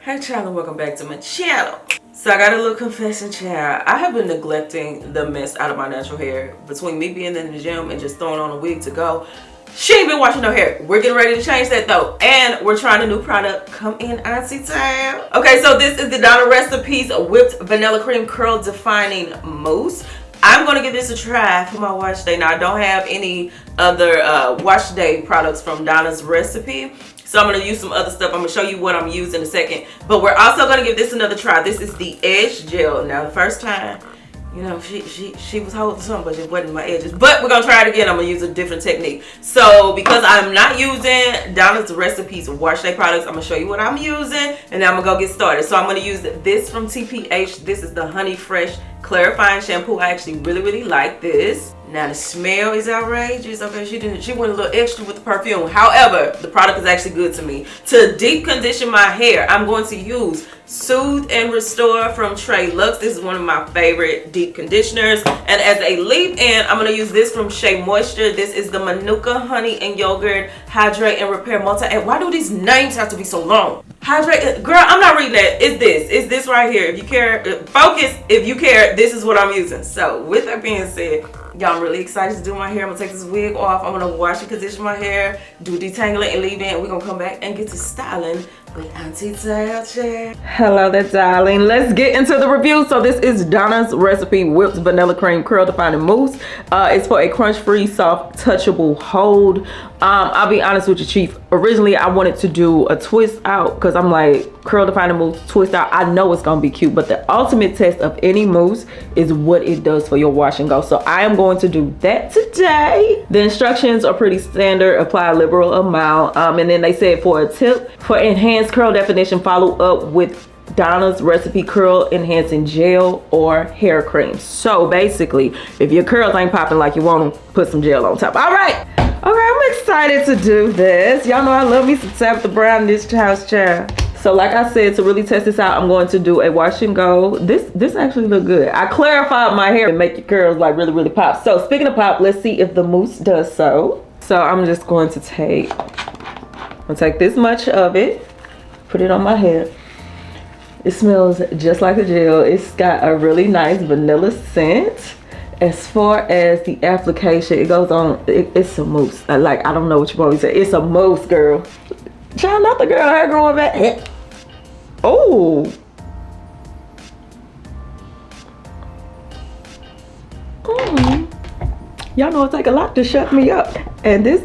Hey child, and welcome back to my channel. So I got a little confession, child. I have been neglecting the mess out of my natural hair. Between me being in the gym and just throwing on a wig to go, she ain't been washing her hair. We're getting ready to change that though. And we're trying a new product. Come in, Auntie Tab. Okay, so this is the Donna Recipes Whipped Vanilla Cream Curl Defining Mousse. I'm going to give this a try for my wash day. Now, I don't have any other wash day products from Donna's Recipe. So I'm going to use some other stuff. I'm going to show you what I'm using in a second. But we're also going to give this another try. This is the Edge Gel. Now, the first time, you know, she was holding something, but it wasn't my edges. But we're going to try it again. I'm going to use a different technique. So, because I'm not using Donna's Recipes wash day products, I'm going to show you what I'm using. And then I'm going to go get started. So, I'm going to use this from TPH. This is the Honey Fresh Clarifying Shampoo. I actually really like this. Now the smell is outrageous. Okay, she went a little extra with the perfume. However, the product is actually good to me. To deep condition my hair, I'm going to use Soothe and Restore from Trey Lux. This is one of my favorite deep conditioners. And as a leave-in, I'm going to use this from Shea Moisture. This is the Manuka Honey and Yogurt Hydrate and Repair Multi. And why do these names have to be so long? Hydrate, girl, I'm not reading that. It's this right here. If you care, focus. If you care, this is what I'm using. So with that being said, y'all, I'm really excited to do my hair. I'm gonna take this wig off. I'm gonna wash and condition my hair, do detangling and leave in. We're gonna come back and get to styling with Auntie Tab. Hello there, darling. Let's get into the review. So this is Donna's Recipe Whipped Vanilla Cream Curl Defining Mousse. It's for a crunch-free, soft, touchable hold. I'll be honest with you, Chief. Originally, I wanted to do a twist out because I'm like, curl defining mousse, twist out. I know it's gonna be cute, but the ultimate test of any mousse is what it does for your wash and go. So I am going to do that today. The instructions are pretty standard. Apply a liberal amount. And then they said for a tip, for enhanced curl definition, follow up with Donna's Recipe Curl Enhancing Gel or Hair Cream. So basically, if your curls ain't popping like you want them, put some gel on top. All right. Okay, I'm excited to do this. Y'all know I love me some Tabitha Brown in this house, child. So like I said, to really test this out, I'm going to do a wash and go. This actually look good. I clarified my hair and make your curls like really pop. So speaking of pop, let's see if the mousse does so. So I'm just going to take this much of it, put it on my hair. It smells just like the gel. It's got a really nice vanilla scent. As far as the application, it goes on, it's a mousse. I don't know what you probably say. It's a mousse, girl. Child, not the girl hair growing back. Oh. Y'all know it take a lot to shut me up. And this,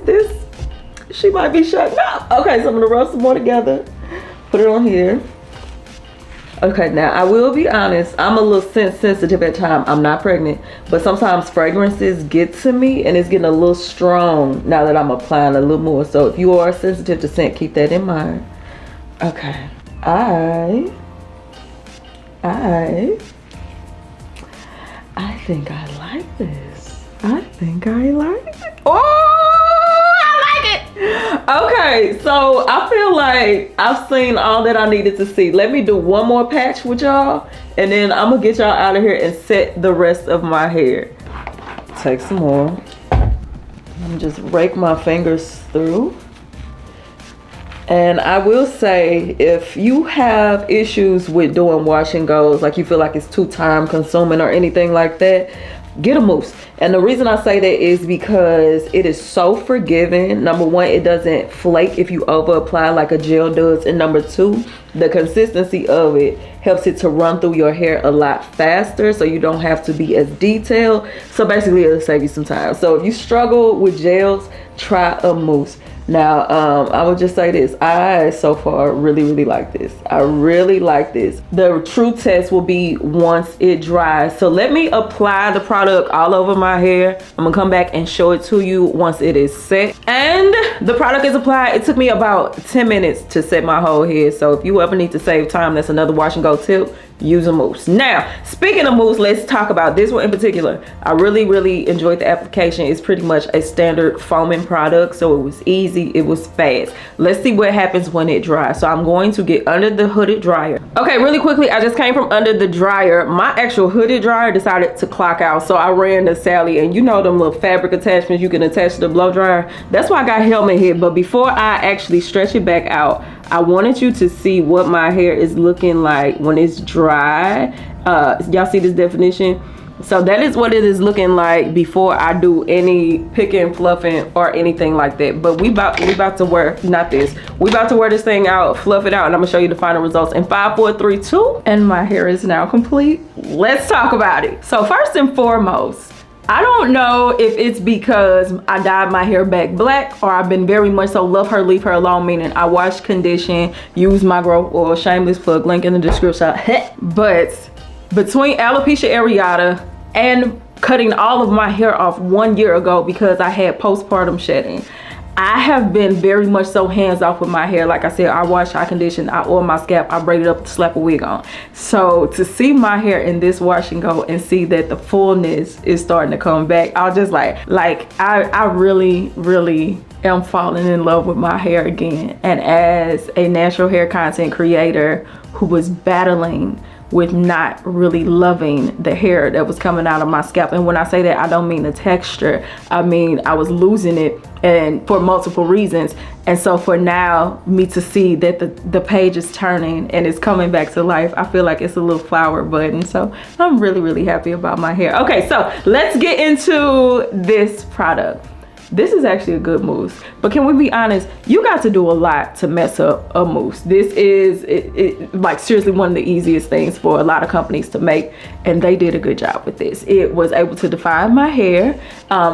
she might be shutting up. Okay, so I'm gonna rub some more together. Put it on here. Okay, now I will be honest, I'm a little sensitive at times. I'm not pregnant, but sometimes fragrances get to me and it's getting a little strong now that I'm applying a little more. So if you are sensitive to scent, keep that in mind. Okay, I think I like this. I think I like it. Okay, so I feel like I've seen all that I needed to see. Let me do one more patch with y'all, and then I'm gonna get y'all out of here and set the rest of my hair. Take some more. I'm just rake my fingers through. And I will say, if you have issues with doing wash and goes, like you feel like it's too time consuming or anything like that, get a mousse. And the reason I say that is because it is so forgiving. Number one, it doesn't flake if you over apply like a gel does. And number two, the consistency of it helps it to run through your hair a lot faster, so you don't have to be as detailed. So basically it'll save you some time. So if you struggle with gels, try a mousse. Now, I would just say this. I, so far, really like this. I really like this. The true test will be once it dries. So let me apply the product all over my hair. I'm gonna come back and show it to you once it is set. And the product is applied. It took me about 10 minutes to set my whole head. So if you ever need to save time, that's another wash and go tip. Use a mousse. Now, speaking of mousse, let's talk about this one in particular. I really enjoyed the application. It's pretty much a standard foaming product, so it was easy, it was fast. Let's see what happens when it dries. So I'm going to get under the hooded dryer. Okay, really quickly, I just came from under the dryer. My actual hooded dryer decided to clock out, so I ran to Sally, and you know them little fabric attachments you can attach to the blow dryer. That's why I got helmet here, but before I actually stretch it back out, I wanted you to see what my hair is looking like when it's dry. Y'all see this definition? So that is what it is looking like before I do any picking, fluffing, or anything like that. But we about to wear, not this, we about to wear this thing out, fluff it out, and I'm gonna show you the final results in 5, 4, 3, 2. And my hair is now complete. Let's talk about it. So first and foremost, I don't know if it's because I dyed my hair back black or I've been very much so love her, leave her alone, meaning I wash, condition, use my growth oil, shameless plug, link in the description. But between alopecia areata and cutting all of my hair off 1 year ago because I had postpartum shedding, I have been very much so hands off with my hair. Like I said, I wash, I condition, I oil my scalp, I braid it up, slap a wig on. So to see my hair in this wash and go and see that the fullness is starting to come back, I was just like I really am falling in love with my hair again. And as a natural hair content creator who was battling with not really loving the hair that was coming out of my scalp, and when I say that, I don't mean the texture, I mean I was losing it, and for multiple reasons. And so for now, me to see that the page is turning and it's coming back to life, I feel like it's a little flower button. So I'm really happy about my hair. Okay, so let's get into this product. This is actually a good mousse, but can we be honest? You got to do a lot to mess up a mousse. This is like seriously one of the easiest things for a lot of companies to make, and they did a good job with this. It was able to define my hair.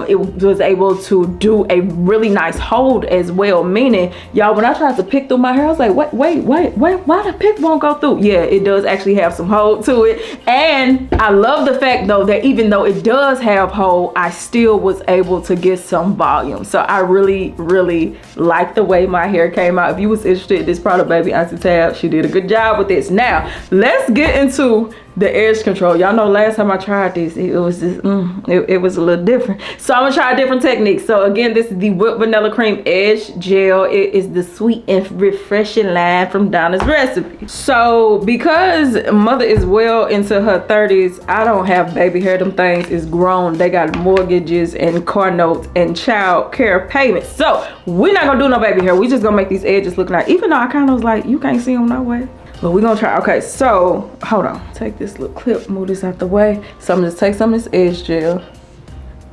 It was able to do a really nice hold as well, meaning, y'all, when I tried to pick through my hair, I was like, wait, why the pick won't go through? Yeah, it does actually have some hold to it. And I love the fact though that even though it does have hold, I still was able to get some volume. So I really like the way my hair came out. If you was interested in this product, baby, Auntie Tab, she did a good job with this. Now let's get into the edge control. Y'all know last time I tried this, it was just it was a little different. So I'm gonna try a different technique. So again, this is the whipped vanilla cream edge gel. It is the sweet and refreshing line from Donna's recipe. So because mother is well into her 30s, I don't have baby hair. Them things is grown. They got mortgages and car notes and child care payments. So we're not gonna do no baby hair. We just gonna make these edges look nice. Even though I kind of was like, you can't see them no way. But we're gonna try. Okay, so hold on. Take this little clip, move this out the way. So I'm gonna just take some of this edge gel.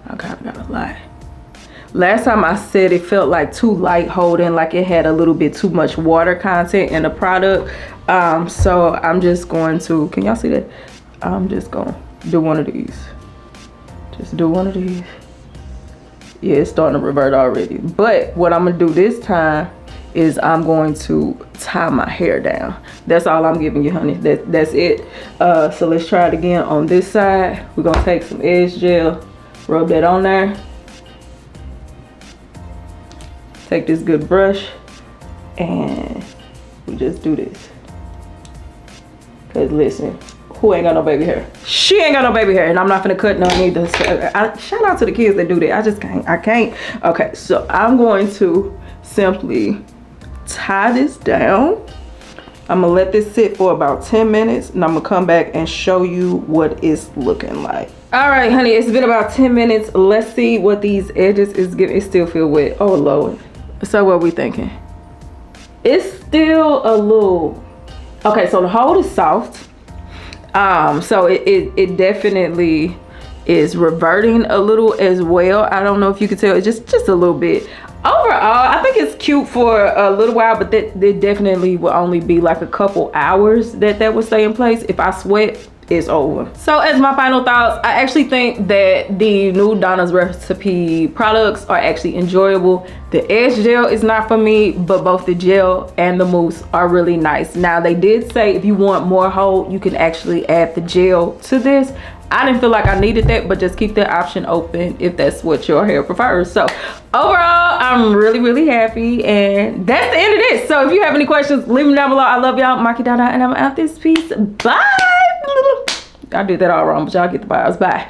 I kind of gotta lie. Last time I said it felt like too light holding, like it had a little bit too much water content in the product. So I'm just going to, can y'all see that? I'm just gonna do one of these. Just do one of these. Yeah, it's starting to revert already. But what I'm gonna do this time is I'm going to tie my hair down. That's all I'm giving you, honey. That's it. So let's try it again on this side. We're gonna take some edge gel, rub that on there. Take this good brush and we just do this. Cause listen, who ain't got no baby hair? She ain't got no baby hair, and I'm not gonna cut none either. So shout out to the kids that do that. I just can't, I can't. Okay, so I'm going to simply tie this down. I'm gonna let this sit for about 10 minutes and I'm gonna come back and show you what it's looking like. All right, honey, it's been about 10 minutes. Let's see what these edges is giving. It still feel wet. Oh Lord. So what we thinking? It's still a little, okay, so the hold is soft. So it definitely is reverting a little as well. I don't know if you can tell, it's just a little bit. Overall, I think it's cute for a little while, but that definitely will only be like a couple hours that will stay in place. If I sweat, it's over. So as my final thoughts, I actually think that the new Donna's recipe products are actually enjoyable. The edge gel is not for me, but both the gel and the mousse are really nice. Now they did say if you want more hold, you can actually add the gel to this. I didn't feel like I needed that, but just keep that option open if that's what your hair prefers. So overall, I'm really happy, and that's the end of this. So if you have any questions, leave them down below. I love y'all. Maki Donna, and I'm out this piece. Bye. I did that all wrong, but y'all get the vibes. Bye.